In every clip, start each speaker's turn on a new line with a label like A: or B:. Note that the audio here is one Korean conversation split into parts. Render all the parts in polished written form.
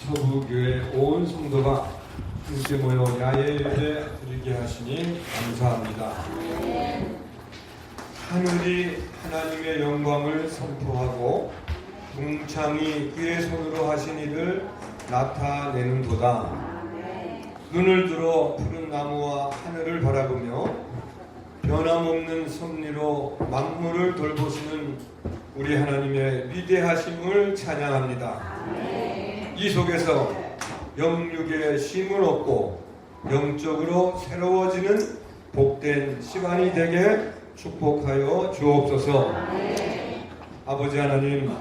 A: 서부교회 온 성도가 함께 모여 야외 예배 드리게 하시니 감사합니다. 하늘이 하나님의 영광을 선포하고 궁창이 그의 손으로 하신 일을 나타내는도다. 눈을 들어 푸른 나무와 하늘을 바라보며 변함없는 섭리로 만물을 돌보시는 우리 하나님의 위대하심을 찬양합니다. 이 속에서 영육의 쉼을 얻고 영적으로 새로워지는 복된 시간이 되게 축복하여 주옵소서. 아버지 하나님,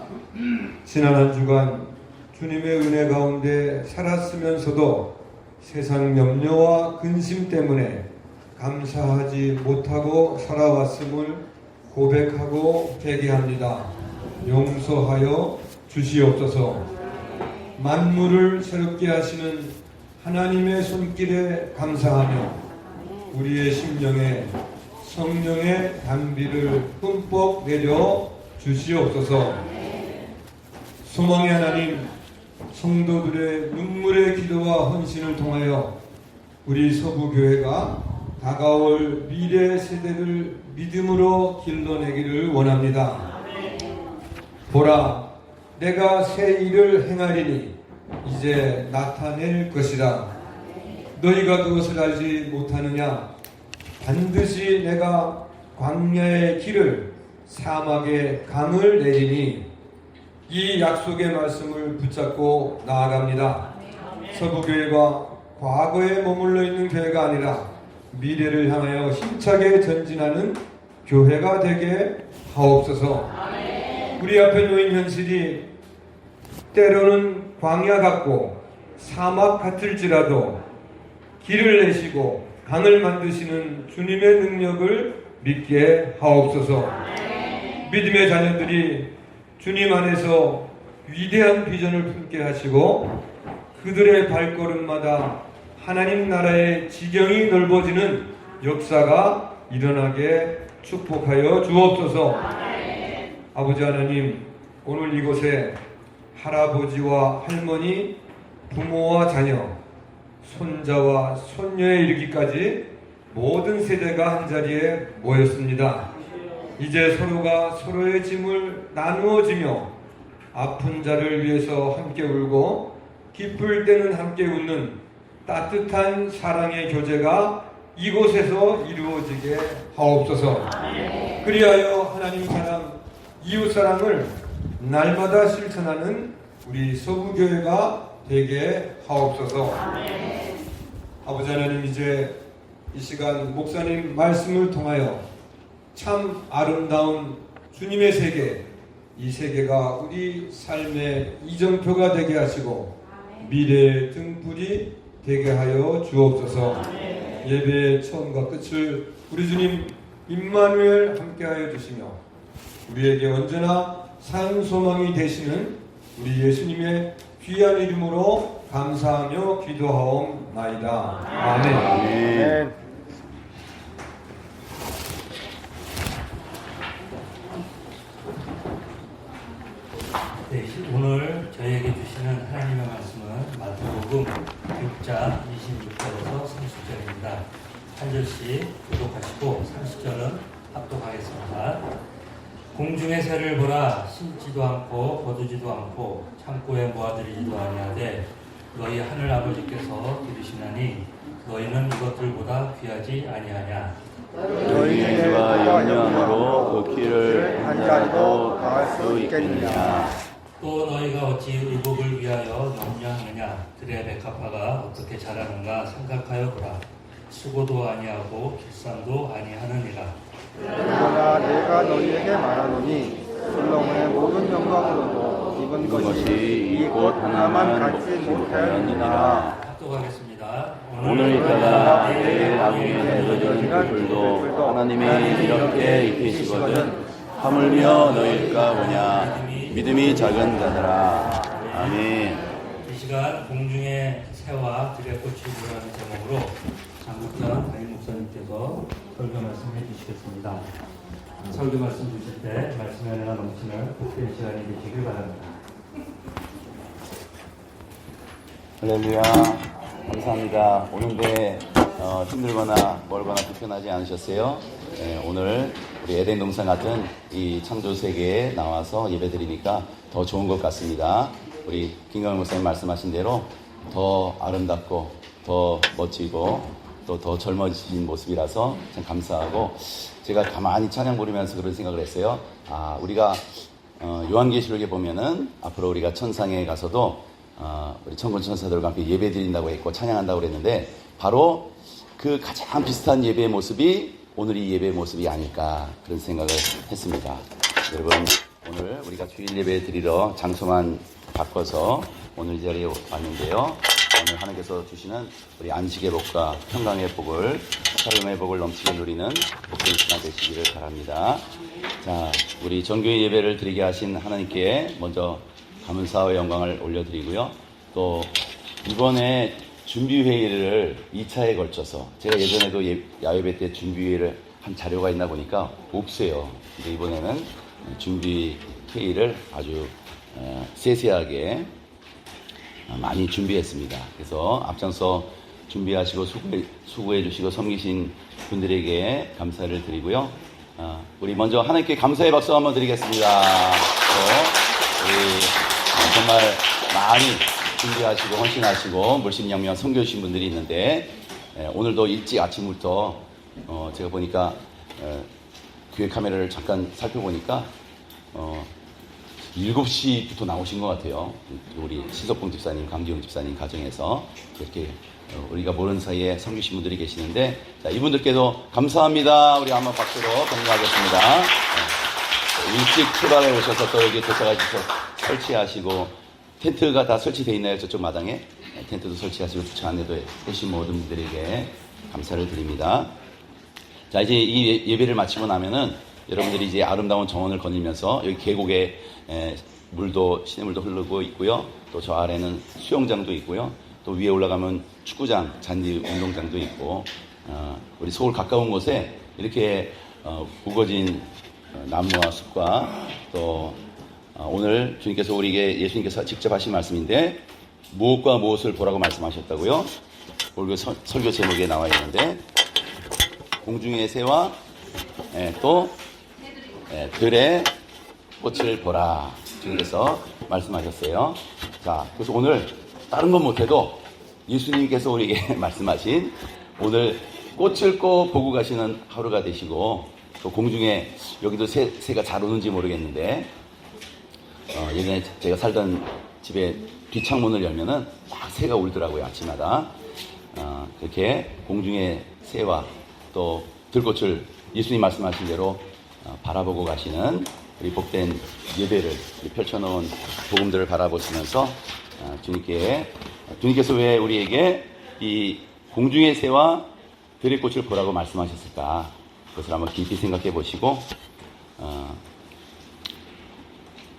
A: 지난 한 주간 주님의 은혜 가운데 살았으면서도 세상 염려와 근심 때문에 감사하지 못하고 살아왔음을 고백하고 회개합니다. 용서하여 주시옵소서. 만물을 새롭게 하시는 하나님의 손길에 감사하며 우리의 심령에 성령의 단비를 흠뻑 내려 주시옵소서. 소망의 하나님, 성도들의 눈물의 기도와 헌신을 통하여 우리 서부교회가 다가올 미래 세대를 믿음으로 길러내기를 원합니다. 보라, 내가 새 일을 행하리니 이제 나타낼 것이라. 너희가 그것을 알지 못하느냐? 반드시 내가 광야의 길을 사막의 강을 내리니. 이 약속의 말씀을 붙잡고 나아갑니다. 서부교회가 과거에 머물러 있는 교회가 아니라 미래를 향하여 힘차게 전진하는 교회가 되게 하옵소서. 우리 앞에 놓인 현실이 때로는 광야 같고 사막 같을지라도 길을 내시고 강을 만드시는 주님의 능력을 믿게 하옵소서. 믿음의 자녀들이 주님 안에서 위대한 비전을 품게 하시고 그들의 발걸음마다 하나님 나라의 지경이 넓어지는 역사가 일어나게 축복하여 주옵소서. 아버지 하나님, 오늘 이곳에 할아버지와 할머니, 부모와 자녀, 손자와 손녀에 이르기까지 모든 세대가 한자리에 모였습니다. 이제 서로가 서로의 짐을 나누어지며 아픈 자를 위해서 함께 울고 기쁠 때는 함께 웃는 따뜻한 사랑의 교제가 이곳에서 이루어지게 하옵소서. 그리하여 하나님 사랑, 이웃 사랑을 날마다 실천하는 우리 서부교회가 되게 하옵소서. 아버지 하나님, 이제 이 시간 목사님 말씀을 통하여 참 아름다운 주님의 세계, 이 세계가 우리 삶의 이정표가 되게 하시고 미래의 등불이 되게 하여 주옵소서. 예배의 처음과 끝을 우리 주님 임마누엘 함께하여 주시며 우리에게 언제나 산 소망이 되시는 우리 예수님의 귀한 이름으로 감사하며 기도하옵나이다. 아멘.
B: 아멘.
C: 네, 오늘 저희에게 주시는 하나님의 말씀은 마태복음 6장 26절에서 30절입니다. 한 절씩 교독하시고 30절은 합독하겠습니다. 공중의 새를 보라, 심지도 않고 거두지도 않고 창고에 모아들이지도 아니하되 너희 하늘 아버지께서 기르시나니 너희는 이것들보다 귀하지 아니하냐.
B: 너희의 죄와 염려함으로 그 길을 한 자리도 더할 수 있겠느냐.
C: 또 너희가 어찌 의복을 위하여 염려하느냐. 들의 백합화가 어떻게 자라는가 생각하여 보라. 수고도 아니하고 길쌈도 아니하느니라.
D: 그러나 내가 너희에게 말하노니 솔로몬의 모든 영광으로도 입은 것이 이 꽃 하나만 갖지 못하였느니라.
C: 합독하겠습니다.
B: 오늘 있다가 내일 나중에 늦어진 그들도 하나님이 이렇게 입히시거든 하물며 너희가 뭐냐 믿음이 작은 자들아. 아멘.
C: 이 시간 공중의 새와 들의 꽃이 보라는 제목으로 장국장 담임 목사님께서 설교 말씀해 주시겠습니다. 설교 말씀 주실 때 말씀의 은혜가 넘치는 복된 시간이 되시길 바랍니다.
B: 할렐루야. 감사합니다. 오는데 힘들거나 멀거나 불편하지 않으셨어요? 네, 오늘 우리 에덴 동산 같은 이 창조 세계에 나와서 예배드리니까 더 좋은 것 같습니다. 우리 김강을 목사님 말씀하신 대로 더 아름답고 더 멋지고 또 더 젊어진 모습이라서 참 감사하고, 제가 가만히 찬양 부르면서 그런 생각을 했어요. 우리가 요한계시록에 보면은 앞으로 우리가 천상에 가서도 우리 천군 천사들과 함께 예배 드린다고 했고 찬양한다고 그랬는데, 바로 그 가장 비슷한 예배의 모습이 오늘 이 예배의 모습이 아닐까, 그런 생각을 했습니다. 여러분, 오늘 우리가 주일 예배 드리러 장소만 바꿔서 오늘 이 자리에 왔는데요. 오늘 하나님께서 주시는 우리 안식의 복과 평강의 복을, 살림의 복을 넘치게 누리는 복된 시간 되시기를 바랍니다. 자, 우리 정교의 예배를 드리게 하신 하나님께 먼저 감사와 영광을 올려드리고요. 또 이번에 준비회의를 2차에 걸쳐서, 제가 예전에도 야외배 때 준비회의를 한 자료가 있나 보니까 없어요. 근데 이번에는 준비회의를 아주 세세하게 많이 준비했습니다. 그래서 앞장서 준비하시고 수고해 주시고 섬기신 분들에게 감사를 드리고요. 우리 먼저 하나님께 감사의 박수 한번 드리겠습니다. 우리 정말 많이 준비하시고 헌신하시고 물심양면 섬겨주신 분들이 있는데, 오늘도 일찍 아침부터 제가 보니까 교회 카메라를 잠깐 살펴보니까 7시부터 나오신 것 같아요. 우리 시석봉 집사님, 강지용 집사님 가정에서 이렇게 우리가 모르는 사이에 섬기신 분들이 계시는데, 자, 이분들께도 감사합니다. 우리 한번 박수로 격려하겠습니다. 일찍 출발해 오셔서 또 여기 도착하셔서 설치하시고, 텐트가 다 설치되어 있나요? 저쪽 마당에? 텐트도 설치하시고 주차 안내도 해주신 모든 분들에게 감사를 드립니다. 자, 이제 이 예배를 마치고 나면은 여러분들이 이제 아름다운 정원을 거닐면서, 여기 계곡에 물도, 시냇물도 흐르고 있고요. 또 저 아래는 수영장도 있고요. 또 위에 올라가면 축구장, 잔디 운동장도 있고, 우리 서울 가까운 곳에 이렇게 우거진 나무와 숲과, 또 오늘 주님께서 우리에게, 예수님께서 직접 하신 말씀인데, 무엇과 무엇을 보라고 말씀하셨다고요? 오늘 설교 제목에 나와 있는데, 공중의 새와 또 들의 꽃을 보라, 주님께서 말씀하셨어요. 자, 그래서 오늘 다른 건 못해도 예수님께서 우리에게 말씀하신, 오늘 꽃을 꼭 보고 가시는 하루가 되시고, 또 공중에, 여기도 새가 잘 오는지 모르겠는데, 예전에 제가 살던 집에 뒷창문을 열면은 막 새가 울더라고요, 아침마다. 그렇게 공중의 새와 또 들꽃을 예수님 말씀하신 대로 바라보고 가시는 우리 복된 예배를 펼쳐놓은 복음들을 바라보시면서 주님께서 왜 우리에게 이 공중의 새와 들의 꽃을 보라고 말씀하셨을까, 그것을 한번 깊이 생각해 보시고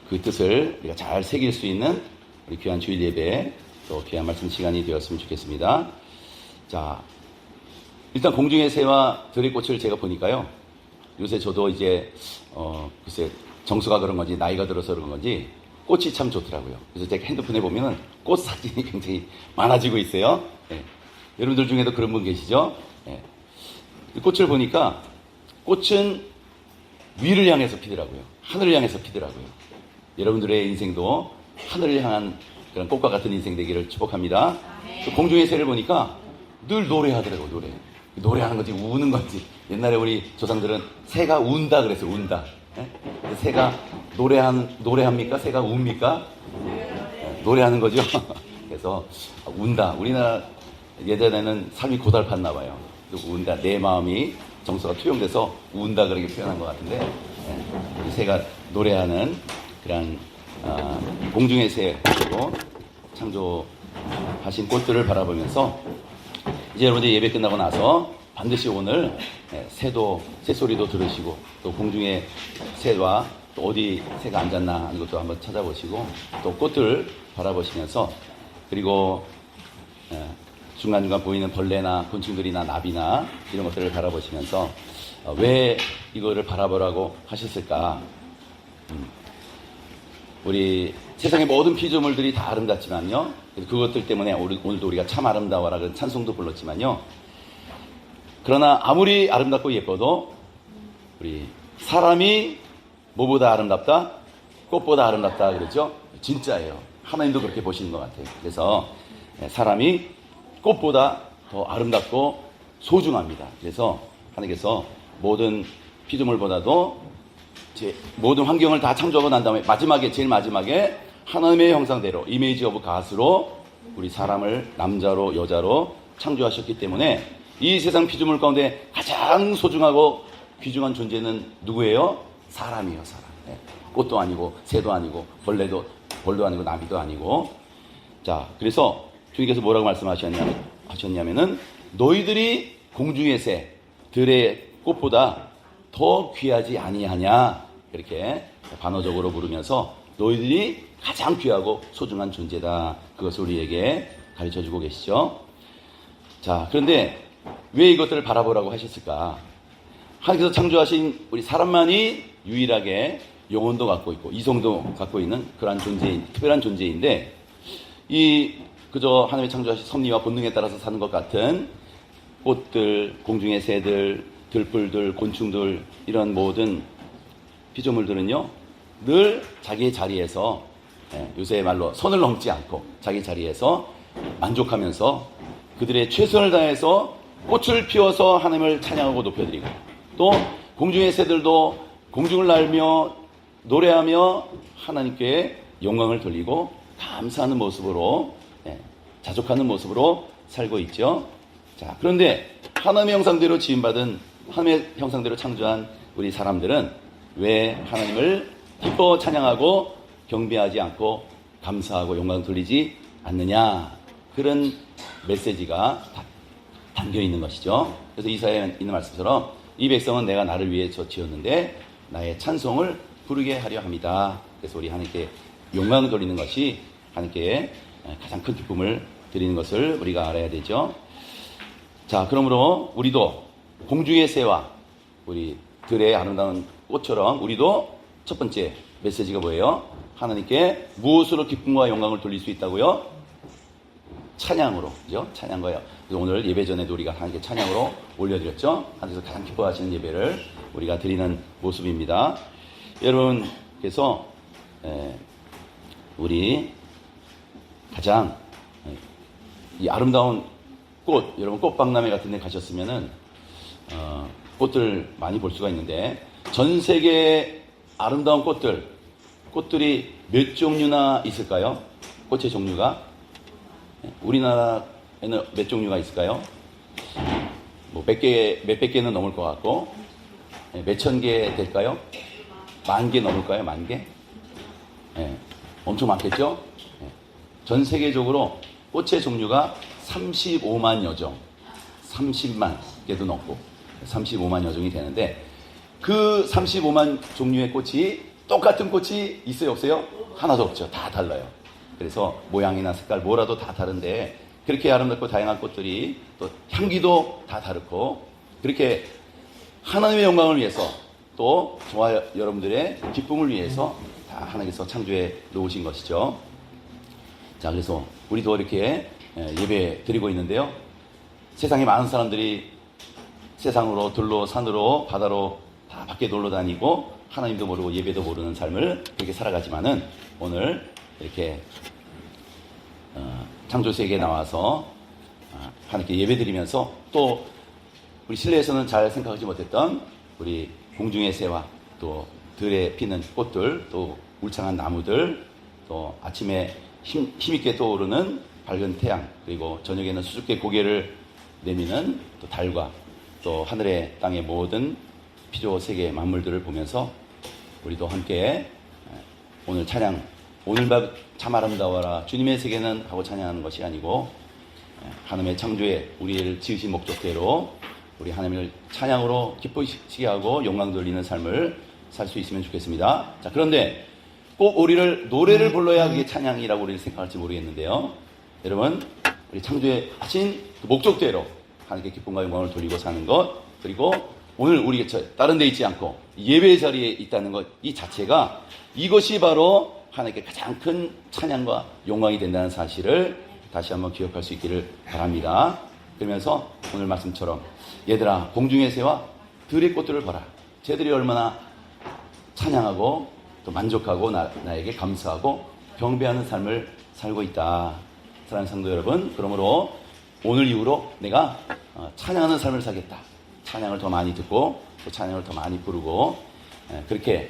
B: 그 뜻을 우리가 잘 새길 수 있는 우리 귀한 주일 예배, 또 귀한 말씀 시간이 되었으면 좋겠습니다. 자, 일단 공중의 새와 들의 꽃을 제가 보니까요, 요새 저도 이제 글쎄 정수가 그런 건지 나이가 들어서 그런 건지 꽃이 참 좋더라고요. 그래서 제가 핸드폰에 보면은 꽃 사진이 굉장히 많아지고 있어요. 네. 여러분들 중에도 그런 분 계시죠? 네. 꽃을 보니까 꽃은 위를 향해서 피더라고요. 하늘을 향해서 피더라고요. 여러분들의 인생도 하늘을 향한 그런 꽃과 같은 인생 되기를 축복합니다. 공중의 새를 보니까 늘 노래하더라고요. 노래하는 건지 우는 건지. 옛날에 우리 조상들은 새가 운다 그랬어요. 운다. 네? 새가 노래합니까? 새가 웁니까? 네, 노래하는 거죠. 그래서 운다. 우리나라 예전에는 삶이 고달팠나 봐요. 운다. 내 마음이 정서가 투영돼서 운다, 그렇게 표현한 것 같은데, 네, 새가 노래하는 그런 공중의 새로 창조하신 꽃들을 바라보면서, 이제 여러분들 예배 끝나고 나서 반드시 오늘 새소리도 들으시고, 또 공중의 새와 또 어디 새가 앉았나 하는 것도 한번 찾아보시고, 또 꽃들 바라보시면서, 그리고 중간중간 보이는 벌레나 곤충들이나 나비나 이런 것들을 바라보시면서 왜 이거를 바라보라고 하셨을까? 우리 세상의 모든 피조물들이 다 아름답지만요. 그것들 때문에 오늘도 우리가 참 아름다워라 그런 찬송도 불렀지만요. 그러나 아무리 아름답고 예뻐도 우리 사람이 뭐보다 아름답다? 꽃보다 아름답다 그러죠? 진짜예요. 하나님도 그렇게 보시는 것 같아요. 그래서 사람이 꽃보다 더 아름답고 소중합니다. 그래서 하나님께서 모든 피조물보다도 모든 환경을 다 창조하고 난 다음에 제일 마지막에 하나님의 형상대로 이미지 오브 갓으로 우리 사람을 남자로 여자로 창조하셨기 때문에 이 세상 피조물 가운데 가장 소중하고 귀중한 존재는 누구예요? 사람이에요. 사람. 꽃도 아니고 새도 아니고 벌도 아니고 나비도 아니고. 자, 그래서 주님께서 뭐라고 말씀하셨냐면은 너희들이 공중의 새 들의 꽃보다 더 귀하지 아니하냐 이렇게 반어적으로 물으면서 너희들이 가장 귀하고 소중한 존재다. 그것을 우리에게 가르쳐주고 계시죠. 자, 그런데 왜 이것들을 바라보라고 하셨을까? 하나님께서 창조하신 우리 사람만이 유일하게 영혼도 갖고 있고 이성도 갖고 있는 그러한 특별한 존재인데 그저 하나님의 창조하신 섭리와 본능에 따라서 사는 것 같은 꽃들, 공중의 새들, 들풀들, 곤충들 이런 모든 피조물들은요 늘 자기의 자리에서 요새 말로 선을 넘지 않고 자기 자리에서 만족하면서 그들의 최선을 다해서 꽃을 피워서 하나님을 찬양하고 높여드리고 또 공중의 새들도 공중을 날며 노래하며 하나님께 영광을 돌리고 감사하는 모습으로 자족하는 모습으로 살고 있죠. 자, 그런데 하나님의 형상대로 지음받은 하나님의 형상대로 창조한 우리 사람들은 왜 하나님을 기뻐 찬양하고 경배하지 않고 감사하고 영광 돌리지 않느냐 그런 메시지가 담겨 있는 것이죠. 그래서 이사야에 있는 말씀처럼 이 백성은 내가 나를 위해서 지었는데 나의 찬송을 부르게 하려 합니다. 그래서 우리 하나님께 영광을 돌리는 것이 하나님께 가장 큰 기쁨을 드리는 것을 우리가 알아야 되죠. 자, 그러므로 우리도 공중의 새와 우리 들의 아름다운 꽃처럼 우리도 첫 번째 메시지가 뭐예요? 하나님께 무엇으로 기쁨과 영광을 돌릴 수 있다고요? 찬양으로, 그죠? 찬양거예요. 그래서 오늘 예배 전에도 우리가 하나님께 찬양으로 올려드렸죠. 하나님께서 가장 기뻐하시는 예배를 우리가 드리는 모습입니다. 여러분, 그래서 우리 가장 이 아름다운 꽃, 여러분 꽃박람회 같은 데 가셨으면은 꽃들 많이 볼 수가 있는데 전 세계의 아름다운 꽃들이 몇 종류나 있을까요? 꽃의 종류가 우리나라에는 몇 종류가 있을까요? 뭐 몇백 개는 넘을 것 같고 몇천 개 될까요? 10,000개 넘을까요? 10,000개? 엄청 많겠죠? 전 세계적으로 꽃의 종류가 35만여 종, 30만 개도 넘고 35만여 종이 되는데 그 35만 종류의 꽃이 똑같은 꽃이 있어요, 없어요? 하나도 없죠. 다 달라요. 그래서 모양이나 색깔 뭐라도 다 다른데 그렇게 아름답고 다양한 꽃들이 또 향기도 다 다르고 그렇게 하나님의 영광을 위해서 또 저와 여러분들의 기쁨을 위해서 다 하나님께서 창조해 놓으신 것이죠. 자, 그래서 우리도 이렇게 예배 드리고 있는데요. 세상에 많은 사람들이 세상으로 들로 산으로 바다로 다 밖에 놀러 다니고 하나님도 모르고 예배도 모르는 삶을 그렇게 살아가지만은 오늘 이렇게 창조 세계에 나와서 하나님께 예배 드리면서 또 우리 실내에서는 잘 생각하지 못했던 우리 공중의 새와 또 들에 피는 꽃들 또 울창한 나무들 또 아침에 힘있게 떠오르는 밝은 태양 그리고 저녁에는 수줍게 고개를 내미는 또 달과 또 하늘의 땅의 모든 피조 세계 만물들을 보면서 우리도 함께 오늘 찬양 오늘 밤 참 아름다워라 주님의 세계는 하고 찬양하는 것이 아니고 하나님의 창조에 우리를 지으신 목적대로 우리 하나님을 찬양으로 기쁘시게 하고 영광 돌리는 삶을 살 수 있으면 좋겠습니다. 자, 그런데 꼭 우리를 노래를 불러야 그게 찬양이라고 우리는 생각할지 모르겠는데요. 여러분, 우리 창조에 하신 그 목적대로 하나님께 기쁨과 영광을 돌리고 사는 것 그리고 오늘 우리가 다른 데 있지 않고 예배 자리에 있다는 것 이 자체가 이것이 바로 하나님께 가장 큰 찬양과 영광이 된다는 사실을 다시 한번 기억할 수 있기를 바랍니다. 그러면서 오늘 말씀처럼 얘들아 공중의 새와 들의 꽃들을 봐라. 쟤들이 얼마나 찬양하고 또 만족하고 나에게 감사하고 경배하는 삶을 살고 있다. 사랑하는 성도 여러분, 그러므로 오늘 이후로 내가 찬양하는 삶을 살겠다. 찬양을 더 많이 듣고 또 찬양을 더 많이 부르고 그렇게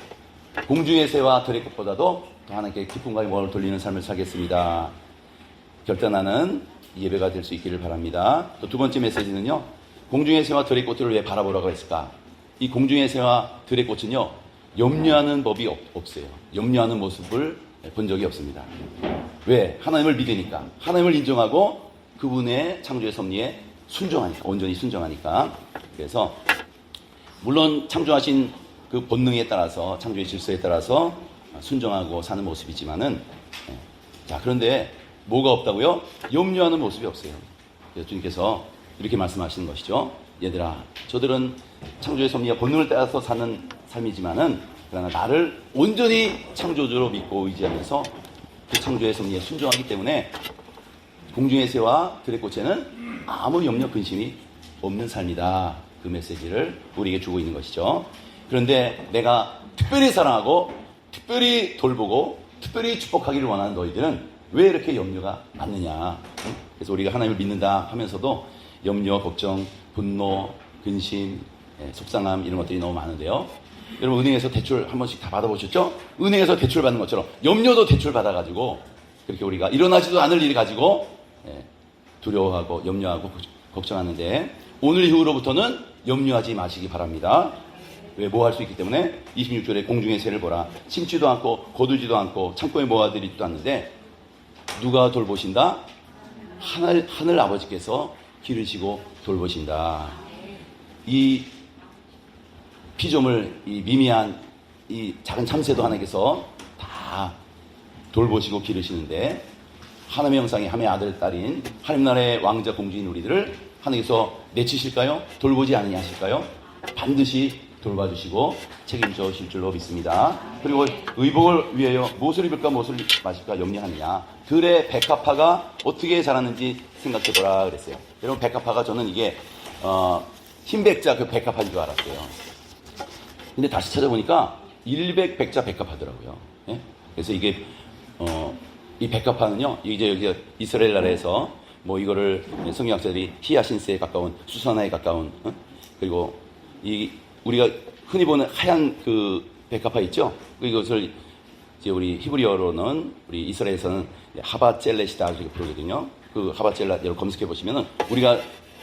B: 공중의 새와 들의 꽃보다도 더 하나님께 기쁨과 영광을 돌리는 삶을 살겠습니다. 결단하는 예배가 될 수 있기를 바랍니다. 또 두 번째 메시지는요. 공중의 새와 들의 꽃들을 왜 바라보라고 했을까? 이 공중의 새와 들의 꽃은요. 염려하는 법이 없어요. 염려하는 모습을 본 적이 없습니다. 왜? 하나님을 믿으니까. 하나님을 인정하고 그분의 창조의 섭리에 순종하니까. 온전히 순종하니까. 그래서 물론 창조하신 그 본능에 따라서 창조의 질서에 따라서 순종하고 사는 모습이지만은 자 그런데 뭐가 없다고요? 염려하는 모습이 없어요. 그래서 주님께서 이렇게 말씀하시는 것이죠. 얘들아 저들은 창조의 섭리와 본능을 따라서 사는 삶이지만은 그러나 나를 온전히 창조주로 믿고 의지하면서 그 창조의 섭리에 순종하기 때문에 공중의 새와 들의 꽃에는 아무 염려 근심이 없는 삶이다. 그 메시지를 우리에게 주고 있는 것이죠. 그런데 내가 특별히 사랑하고 특별히 돌보고 특별히 축복하기를 원하는 너희들은 왜 이렇게 염려가 많느냐. 그래서 우리가 하나님을 믿는다 하면서도 염려, 걱정, 분노, 근심, 속상함 이런 것들이 너무 많은데요. 여러분 은행에서 대출 한 번씩 다 받아보셨죠? 은행에서 대출 받는 것처럼 염려도 대출 받아가지고 그렇게 우리가 일어나지도 않을 일 가지고 두려워하고 염려하고 걱정하는데 오늘 이후로부터는 염려하지 마시기 바랍니다. 왜? 뭐 할 수 있기 때문에 26절에 공중의 새를 보라. 심지도 않고 거두지도 않고 창고에 모아들이지도 않는데 누가 돌보신다? 하늘 아버지께서 기르시고 돌보신다. 이 피조물, 이 미미한 이 작은 참새도 하나님께서 다 돌보시고 기르시는데 하나님의 형상의 하나님의 아들 딸인 하나님 나라의 왕자 공주인 우리들을 하나님께서 내치실까요? 돌보지 아니냐 하실까요? 반드시 돌봐주시고 책임져 주실 줄로 믿습니다. 그리고 의복을 위하여 무엇을 입을까 무엇을 마실까 염려하느냐. 들의 백합화가 어떻게 자랐는지 생각해보라 그랬어요. 여러분 백합화가 저는 이게 흰백자 그 백합화인 줄 알았어요. 근데 다시 찾아보니까 100백자 백합화더라고요. 예? 그래서 이게 이 백합화는요 이제 여기 이스라엘 나라에서 뭐 이거를 성경학자들이 히야신스에 가까운 수산화에 가까운 그리고 이 우리가 흔히 보는 하얀 그 백합화 있죠? 이것을 이제 우리 히브리어로는 우리 이스라엘에서는 하바젤렛이다 이렇게 부르거든요. 그 하바젤렛 여러분 검색해 보시면은 우리가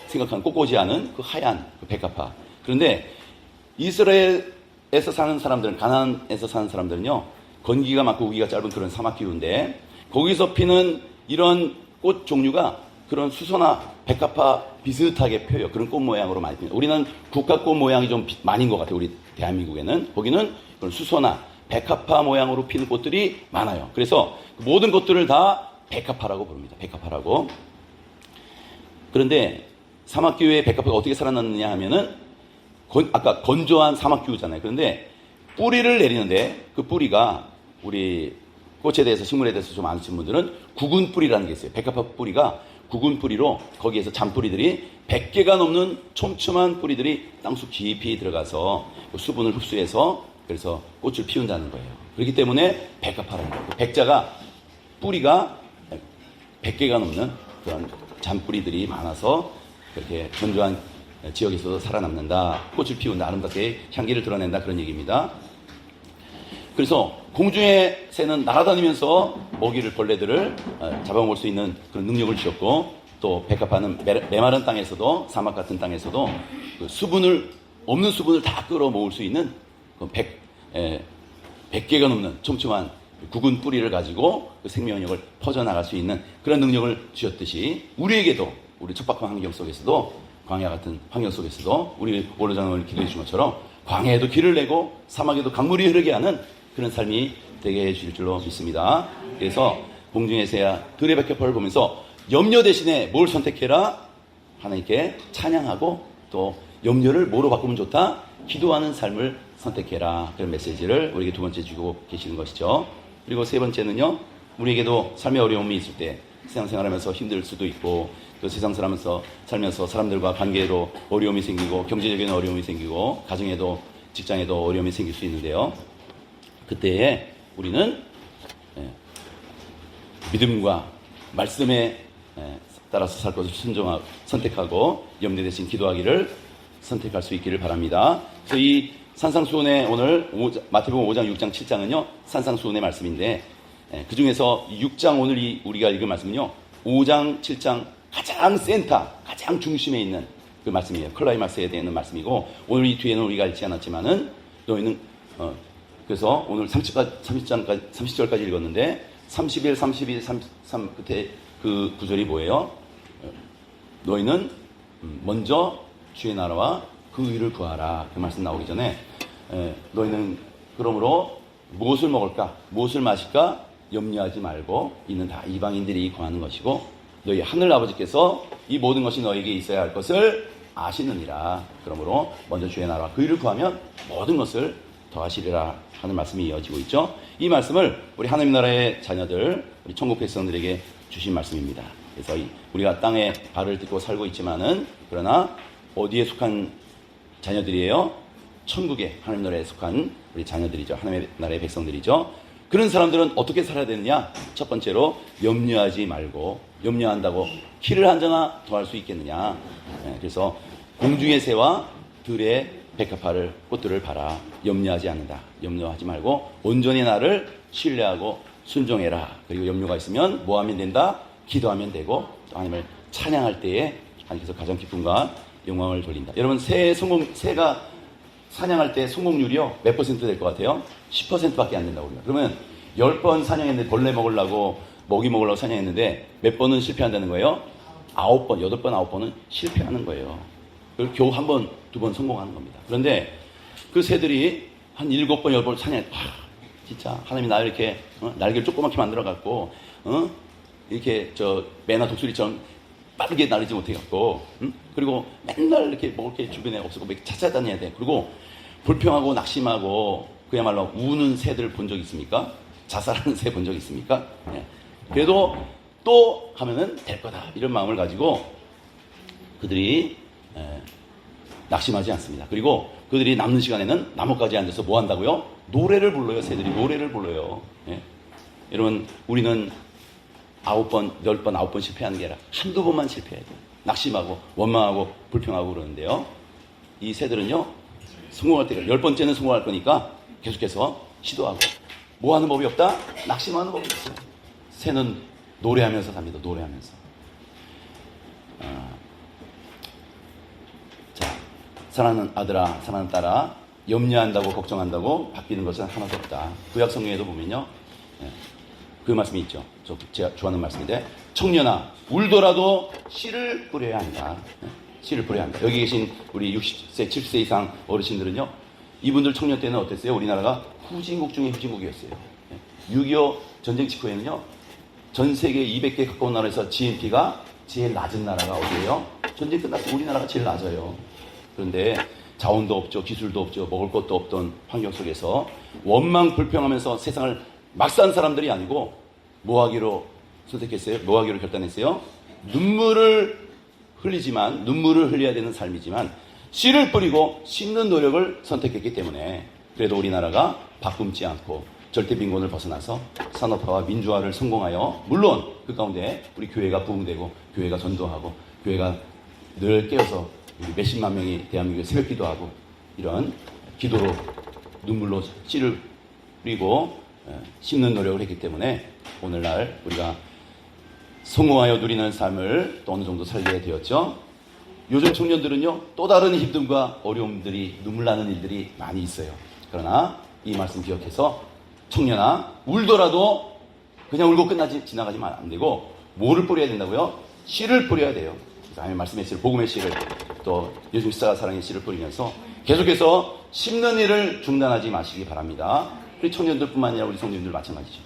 B: 생각하는 꽃꽂이 않은 그 하얀 그 백합화. 그런데 이스라엘에서 사는 사람들은 가나안에서 사는 사람들은요 건기가 많고 우기가 짧은 그런 사막 기후인데 거기서 피는 이런 꽃 종류가 그런 수소나 백합화 비슷하게 펴요. 그런 꽃 모양으로 많이 펴요. 우리는 국화꽃 모양이 좀 많은 것 같아요. 우리 대한민국에는. 거기는 그런 수소나 백합화 모양으로 피는 꽃들이 많아요. 그래서 모든 꽃들을 다 백합화라고 부릅니다. 백합화라고. 그런데 사막기후에 백합화가 어떻게 살아났느냐 하면은 아까 건조한 사막기후잖아요. 그런데 뿌리를 내리는데 그 뿌리가 우리 꽃에 대해서 식물에 대해서 좀 아시는 분들은 구근 뿌리라는 게 있어요. 백합화 뿌리가 구근 뿌리로 거기에서 잔뿌리들이 100개가 넘는 촘촘한 뿌리들이 땅속 깊이 들어가서 그 수분을 흡수해서 그래서 꽃을 피운다는 거예요. 그렇기 때문에 백합화라는 거예요. 백자가 뿌리가 100개가 넘는 그런 잔뿌리들이 많아서 그렇게 건조한 지역에서도 살아남는다. 꽃을 피운다. 아름답게 향기를 드러낸다. 그런 얘기입니다. 그래서 공중의 새는 날아다니면서 먹이를 벌레들을 잡아먹을 수 있는 그런 능력을 주셨고 또 백합화는 메마른 땅에서도 사막 같은 땅에서도 그 없는 수분을 다 끌어모을 수 있는 그 100개가 넘는 촘촘한 구근 뿌리를 가지고 그 생명력을 퍼져나갈 수 있는 그런 능력을 주셨듯이 우리에게도 우리 척박한 환경 속에서도 광야 같은 환경 속에서도 우리 오르장을 기도해 준 것처럼 광야에도 길을 내고 사막에도 강물이 흐르게 하는 그런 삶이 되게 해주실 줄로 믿습니다. 그래서 공중의 새야 들의 백합화를 보면서 염려 대신에 뭘 선택해라? 하나님께 찬양하고 또 염려를 뭐로 바꾸면 좋다? 기도하는 삶을 선택해라. 그런 메시지를 우리에게 두 번째 주고 계시는 것이죠. 그리고 세 번째는요, 우리에게도 삶의 어려움이 있을 때 세상 생활하면서 힘들 수도 있고, 또 세상 살면서 사람들과 관계로 어려움이 생기고, 경제적인 어려움이 생기고, 가정에도 직장에도 어려움이 생길 수 있는데요. 그때에 우리는 믿음과 말씀에 따라서 살 것을 선택하고 염려 대신 기도하기를 선택할 수 있기를 바랍니다. 그래서 이 산상수훈의 오늘 마태복음 5장, 6장, 7장은요 산상수훈의 말씀인데, 그 중에서 6장 오늘 우리가 읽은 말씀은요 5장, 7장 가장 센터, 가장 중심에 있는 그 말씀이에요. 클라이막스에 대한 말씀이고, 오늘 이 뒤에는 우리가 읽지 않았지만은 너희는 그래서 오늘 30절까지 읽었는데 31, 32, 33 끝에 그 구절이 뭐예요? 너희는 먼저 주의 나라와 그 의를 구하라. 그 말씀 나오기 전에 너희는 그러므로 무엇을 먹을까? 무엇을 마실까? 염려하지 말고 이는 다 이방인들이 구하는 것이고 너희 하늘 아버지께서 이 모든 것이 너에게 있어야 할 것을 아시느니라. 그러므로 먼저 주의 나라와 그 의를 구하면 모든 것을 더하시리라 하는 말씀이 이어지고 있죠. 이 말씀을 우리 하나님 나라의 자녀들, 우리 천국 백성들에게 주신 말씀입니다. 그래서 우리가 땅에 발을 딛고 살고 있지만은 그러나 어디에 속한 자녀들이에요? 천국에 하나님 나라에 속한 우리 자녀들이죠. 하나님의 나라의 백성들이죠. 그런 사람들은 어떻게 살아야 되느냐? 첫 번째로 염려하지 말고, 염려한다고 키를 한 자나 더할 수 있겠느냐? 그래서 공중의 새와 들의 백합화를 꽃들을 봐라. 염려하지 않는다. 염려하지 말고 온전히 나를 신뢰하고 순종해라. 그리고 염려가 있으면 뭐 하면 된다? 기도하면 되고 또 하나님을 찬양할 때에 하나님께서 가장 기쁨과 영광을 돌린다. 여러분 새가 사냥할 때 성공률이요 몇 퍼센트 될 것 같아요? 10%밖에 안 된다고 그래요. 그러면 10번 사냥했는데 벌레 먹으려고 먹이 먹으려고 사냥했는데 몇 번은 실패한다는 거예요? 9번, 8번, 9번은 실패하는 거예요. 그리고 겨우 한 번, 두 번 성공하는 겁니다. 그런데 그 새들이 한 7번, 10번 사냥해. 진짜 하나님이 나 이렇게 날개를 조그맣게 만들어갖고 이렇게 매나 독수리처럼 빠르게 날리지 못해갖고 그리고 맨날 이렇게 먹을 게 주변에 없었고 찾아다녀야 돼. 그리고 불평하고 낙심하고 그야말로 우는 새들 본 적 있습니까? 자살하는 새 본 적 있습니까? 네. 그래도 또 하면은 될 거다 이런 마음을 가지고 그들이 낙심하지 않습니다. 그리고 그들이 남는 시간에는 나뭇가지에 앉아서 뭐 한다고요? 노래를 불러요. 새들이 노래를 불러요. 예? 여러분 우리는 9번, 10번, 9번 실패하는 게 아니라 한두 번만 실패해야 돼요. 낙심하고 원망하고 불평하고 그러는데요. 이 새들은요 성공할 때가 10번째는 성공할 거니까 계속해서 시도하고 뭐 하는 법이 없다? 낙심하는 법이 있어요. 새는 노래하면서 삽니다. 노래하면서. 자, 사랑하는 아들아, 사랑하는 딸아, 염려한다고 걱정한다고 바뀌는 것은 하나도 없다. 구약 성경에도 보면요, 그 말씀이 있죠. 제가 좋아하는 말씀인데, 청년아, 울더라도 씨를 뿌려야 한다. 씨를 뿌려야 한다. 여기 계신 우리 60세, 70세 이상 어르신들은요, 이분들 청년 때는 어땠어요? 우리나라가 후진국 중에 후진국이었어요. 6.25 전쟁 직후에는요, 전 세계 200개 가까운 나라에서 GNP가 제일 낮은 나라가 어디예요? 전쟁 끝났을 때 우리나라가 제일 낮아요. 그런데 자원도 없죠, 기술도 없죠, 먹을 것도 없던 환경 속에서 원망 불평하면서 세상을 막 산 사람들이 아니고 뭐 하기로 선택했어요? 뭐 하기로 결단했어요? 눈물을 흘려야 되는 삶이지만 씨를 뿌리고 심는 노력을 선택했기 때문에 그래도 우리나라가 바꿈지 않고 절대 빈곤을 벗어나서 산업화와 민주화를 성공하여, 물론 그 가운데 우리 교회가 부흥되고 교회가 전도하고 교회가 늘 깨어서 우리 몇십만 명이 대한민국에 새벽 기도하고 이런 기도로 눈물로 씨를 뿌리고 심는 노력을 했기 때문에 오늘날 우리가 성공하여 누리는 삶을 또 어느 정도 살게 되었죠. 요즘 청년들은요, 또 다른 힘듦과 어려움들이, 눈물 나는 일들이 많이 있어요. 그러나 이 말씀 기억해서 청년아, 울더라도 그냥 울고 지나가지만 안 되고 뭐를 뿌려야 된다고요? 씨를 뿌려야 돼요. 하나님의 말씀의 씨를, 복음의 씨를, 또 예수 십자가 사랑의 씨를 뿌리면서 계속해서 심는 일을 중단하지 마시기 바랍니다. 우리 청년들뿐만 아니라 우리 성도님들 마찬가지죠.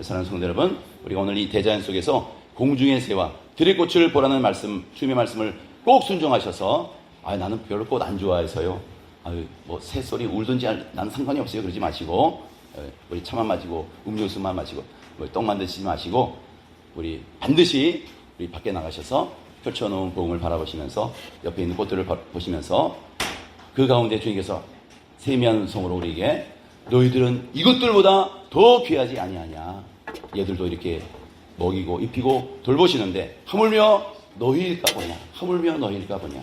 B: 사랑하는 성도 여러분, 우리가 오늘 이 대자연 속에서 공중의 새와 들의 꽃을 보라는 말씀, 주님의 말씀을 꼭 순종하셔서, 나는 별로 꽃 안 좋아해서요, 뭐 새소리 울든지 나는 상관이 없어요, 그러지 마시고 우리 차만 마시고 음료수만 마시고 떡만 드시지 마시고 우리 반드시 우리 밖에 나가셔서 펼쳐놓은 복음을 바라보시면서 옆에 있는 꽃들을 보시면서 그 가운데 주님께서 세미한 성으로 우리에게 너희들은 이것들보다 더 귀하지 아니하냐. 얘들도 이렇게 먹이고 입히고 돌보시는데 하물며 너희일까 보냐. 하물며 너희일까 보냐.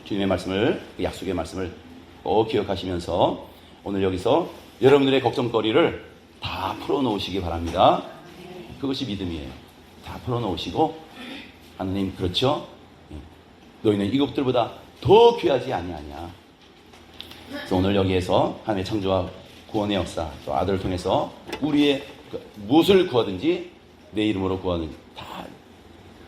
B: 주님의 말씀을, 그 약속의 말씀을 꼭 기억하시면서 오늘 여기서 여러분들의 걱정거리를 다 풀어놓으시기 바랍니다. 그것이 믿음이에요. 다 풀어놓으시고 하나님 그렇죠? 너희는 이것들보다 더 귀하지 아니하냐. 그래서 오늘 여기에서 하나님의 창조와 구원의 역사 또 아들을 통해서 우리의 무엇을 구하든지 내 이름으로 구하든지 다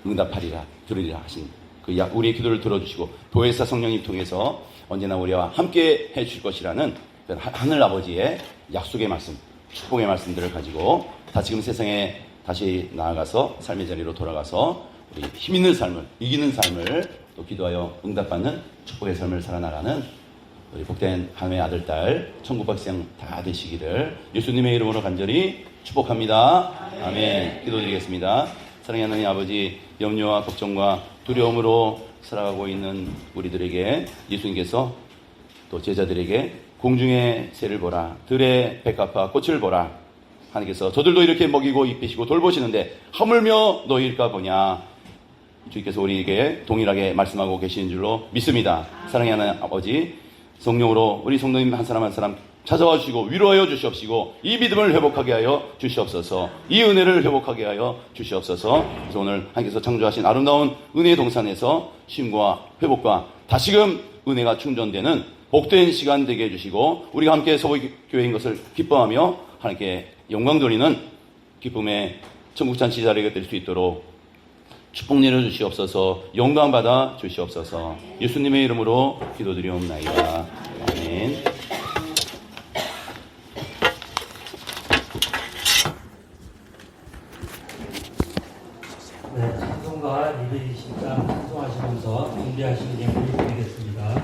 B: 응답하리라 들으리라 하신 그 우리의 기도를 들어주시고 보혜사 성령님 통해서 언제나 우리와 함께 해주실 것이라는 하늘 아버지의 약속의 말씀, 축복의 말씀들을 가지고 다 지금 세상에 다시 나아가서 삶의 자리로 돌아가서 우리 힘 있는 삶을, 이기는 삶을 또 기도하여 응답받는 축복의 삶을 살아나가는 우리 복된 하나님의 아들, 딸, 천국 백성 다 되시기를 예수님의 이름으로 간절히 축복합니다. 아멘. 기도드리겠습니다. 사랑하는 하나님 아버지, 염려와 걱정과 두려움으로 살아가고 있는 우리들에게 예수님께서 또 제자들에게 공중의 새를 보라, 들의 백합화 꽃을 보라. 하나님께서 저들도 이렇게 먹이고 입히시고 돌보시는데 하물며 너희일까 보냐. 주님께서 우리에게 동일하게 말씀하고 계시는 줄로 믿습니다. 사랑하는 아버지, 성령으로 우리 성도님 한 사람 한 사람 찾아와 주시고 위로하여 주시옵시고 이 믿음을 회복하게 하여 주시옵소서. 이 은혜를 회복하게 하여 주시옵소서. 그래서 오늘 하나님께서 창조하신 아름다운 은혜의 동산에서 쉼과 회복과 다시금 은혜가 충전되는 복된 시간 되게 해주시고 우리가 함께 서부교회인 것을 기뻐하며 하나님께 영광 돌리는 기쁨의 천국잔치 자리가 될 수 있도록 축복 내려주시옵소서. 영광 받아 주시옵소서. 예수님의 이름으로 기도드리옵나이다. 아멘.
C: 네, 찬송가 220장 찬송하시면서 준비하시는 예물을 드리겠습니다.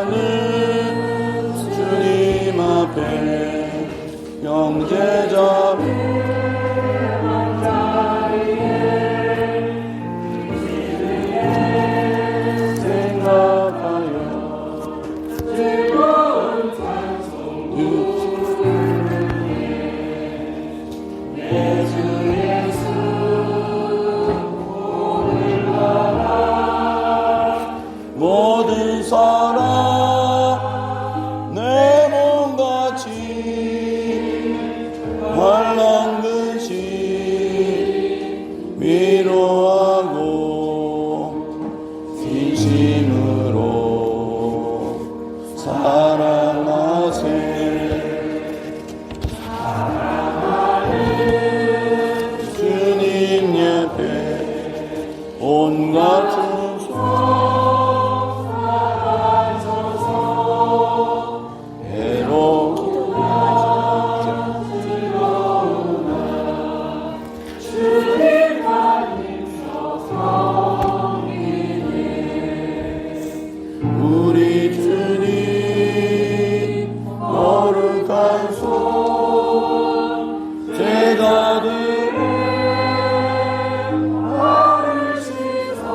B: 사랑하는 주님 앞에 형제자매 생각하여 즐거운 찬송 내 주 예수 오늘 가라 모든 사람 내 몸같이 환난 근심 위로하고 진심으로 사랑하세. 사랑하는 주님 예배 온갖 충성 우리 주님 거룩한 손 제자들의 발을 씻어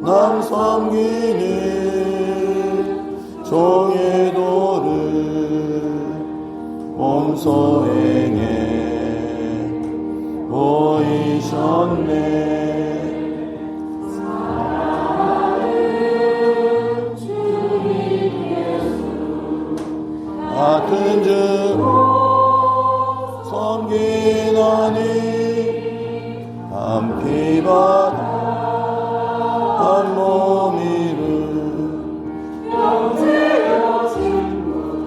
B: 남 섬기는 종의 도를 몸소 행해 보이셨네. 같은 주 섬기나니 한 피바다 한 몸이를 영제여 친구리여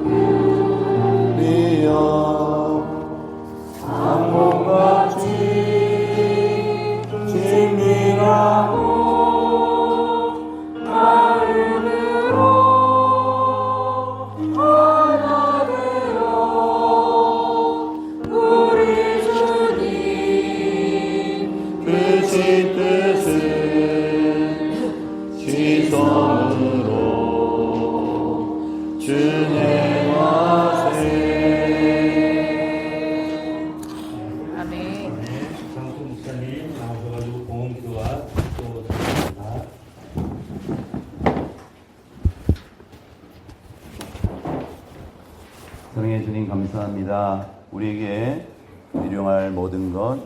B: 한 몸같이 친밀하고 마음으로 하나 되어 지성으로 준행하세.
E: 아멘.
C: 장수 목사님 나오셔가지고 보험교와 또 드립니다.
B: 사랑해 주님 감사합니다. 우리에게 일용할 모든 것,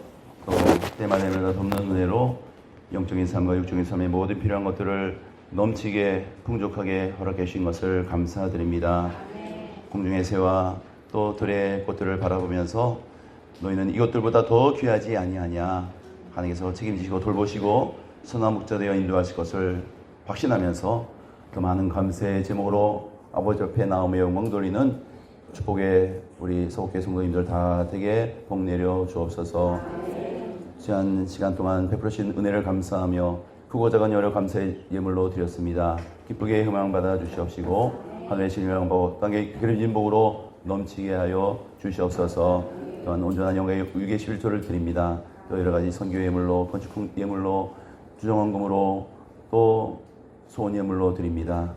B: 또 때마다 덮는 은혜로 영적인 삶과 육적인 삶의 모든 필요한 것들을 넘치게 풍족하게 허락해 주신 것을 감사드립니다. 공중의 새와 또 들의 꽃들을 바라보면서 너희는 이것들보다 더 귀하지 아니하냐, 하나님께서 책임지시고 돌보시고 선한 목자되어 인도하실 것을 확신하면서 그 많은 감사의 제목으로 아버지 옆에 나오며 영광 돌리는 축복의 우리 서울교회 성도님들 다 되게 복 내려 주옵소서. 지난 시간 동안 베풀으신 은혜를 감사하며 크고 작은 여러 감사의 예물로 드렸습니다. 기쁘게 희망받아 주시옵시고 하늘의 신령한 복, 땅의 기름진 복으로 넘치게 하여 주시옵소서. 또한 온전한 영광의 유괴 11조를 드립니다. 또 여러 가지 선교 예물로, 건축 예물로, 주정원금으로, 또 소원 예물로 드립니다.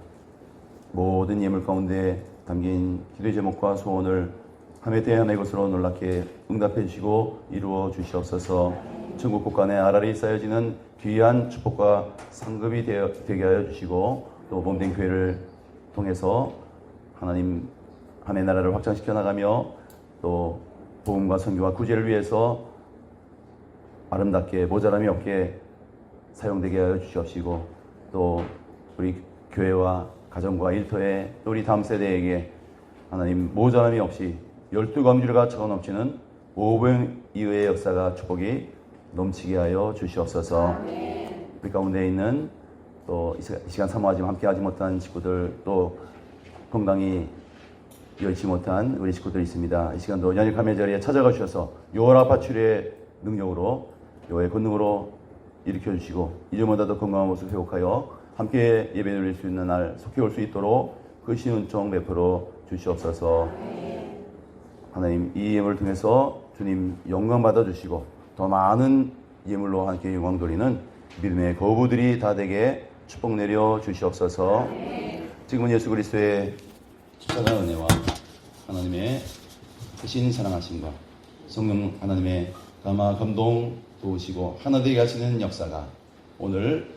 B: 모든 예물 가운데 담긴 기도의 제목과 소원을 함에 대해 하나의 것으로 놀랍게 응답해 주시고 이루어 주시옵소서. 천국 곳간에 알알이 쌓여지는 귀한 축복과 상급이 되게 하여 주시고, 또 몸된 교회를 통해서 하나님 하나의 나라를 확장시켜 나가며 또 복음과 선교와 구제를 위해서 아름답게 모자람이 없게 사용되게 하여 주시옵시고, 또 우리 교회와 가정과 일터에 또 우리 다음 세대에게 하나님 모자람이 없이 12광주리가 차고 넘치는 오병 이후의 역사가 축복이 넘치게 하여 주시옵소서. 우리 가운데 있는 또 이 시간 사모하지만 함께하지 못한 식구들, 또 건강히 열지 못한 우리 식구들이 있습니다. 이 시간도 연약함의 자리에 찾아가 주셔서 요라파 치료의 능력으로, 요의 권능으로 일으켜 주시고 이전보다 더 건강한 모습 회복하여 함께 예배 드릴 수 있는 날 속히 올 수 있도록 그 신은총 베풀어 주시옵소서. 하나님, 이 예물을 통해서 주님 영광 받아 주시고 더 많은 예물로 함께 영광 돌리는 믿음의 거부들이 다 되게 축복 내려 주시옵소서. 지금은 예수 그리스도의 십자가 은혜와 하나님의 크신 사랑하심과 성령 하나님의 감화 감동 도우시고 하나 되게 하시는 역사가 오늘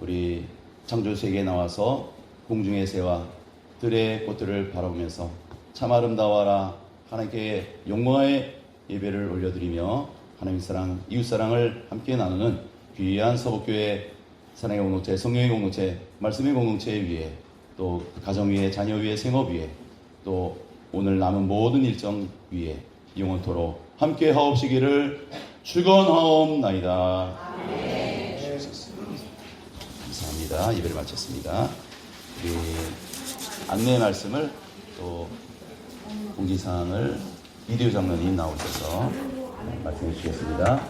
B: 우리 창조세계에 나와서 공중의 새와 들의 꽃들을 바라보면서 참 아름다워라 하나님께 영광의 예배를 올려드리며 하나님의 사랑, 이웃사랑을 함께 나누는 귀한 서북교회 사랑의 공동체, 성령의 공동체, 말씀의 공동체 위에, 또 가정 위에, 자녀 위에, 생업 위에, 또 오늘 남은 모든 일정 위에 영원토록 함께 하옵시기를 축원하옵나이다. 감사합니다. 예배를 마쳤습니다. 우리 안내 말씀을 또 공지사항을 이대우 장로님 나오셔서 말씀해 주시겠습니다.